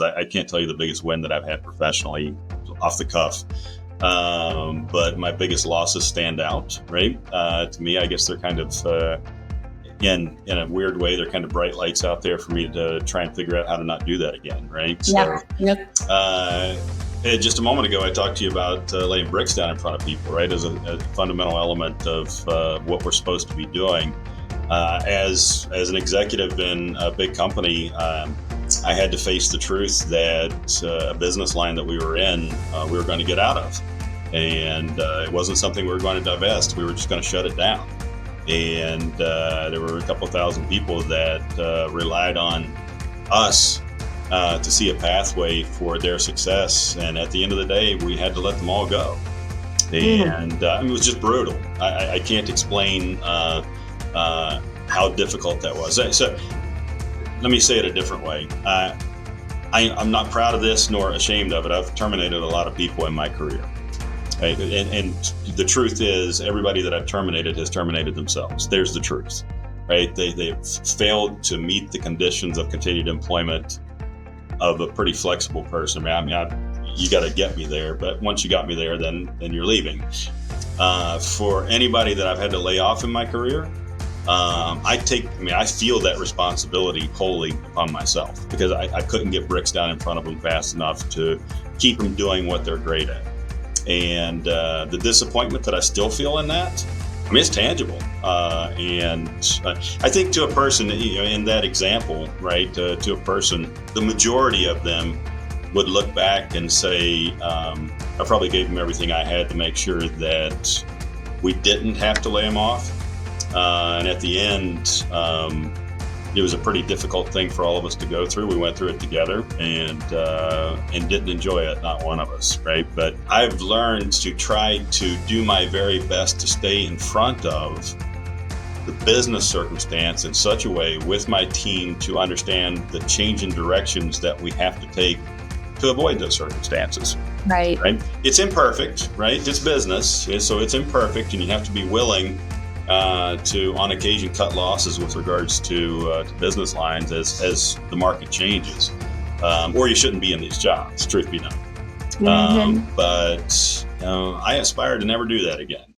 because I can't tell you the biggest win that I've had professionally off the cuff. But my biggest losses stand out, right? To me, I guess they're kind of, in a weird way, they're kind of bright lights out there for me to try and figure out how to not do that again, right? Yeah. Just a moment ago, I talked to you about laying bricks down in front of people, right? As a fundamental element of what we're supposed to be doing. As an executive in a big company, I had to face the truth that a business line that we were in, we were going to get out of. And it wasn't something we were going to divest. We were just going to shut it down. And there were a couple thousand people that relied on us to see a pathway for their success. And at the end of the day, we had to let them all go. And it was just brutal. I can't explain how difficult that was. So let me say it a different way. I'm not proud of this nor ashamed of it. I've terminated a lot of people in my career. Right? And the truth is, everybody that I've terminated has terminated themselves. There's the truth, right? They've failed to meet the conditions of continued employment of a pretty flexible person. I mean, you got to get me there, but once you got me there, then you're leaving. For anybody that I've had to lay off in my career, I feel that responsibility wholly upon myself, because I couldn't get bricks down in front of them fast enough to keep them doing what they're great at. And the disappointment that I still feel in that, I mean, it's tangible. And I think to a person, in that example, right, to a person, the majority of them would look back and say, I probably gave them everything I had to make sure that we didn't have to lay them off. And at the end, it was a pretty difficult thing for all of us to go through. We went through it together and didn't enjoy it, not one of us, right? But I've learned to try to do my very best to stay in front of the business circumstance in such a way with my team to understand the change in directions that we have to take to avoid those circumstances. Right? It's imperfect, right? It's business, so it's imperfect, and you have to be willing to, on occasion, cut losses with regards to business lines as the market changes, or you shouldn't be in these jobs, truth be known. But I aspire to never do that again.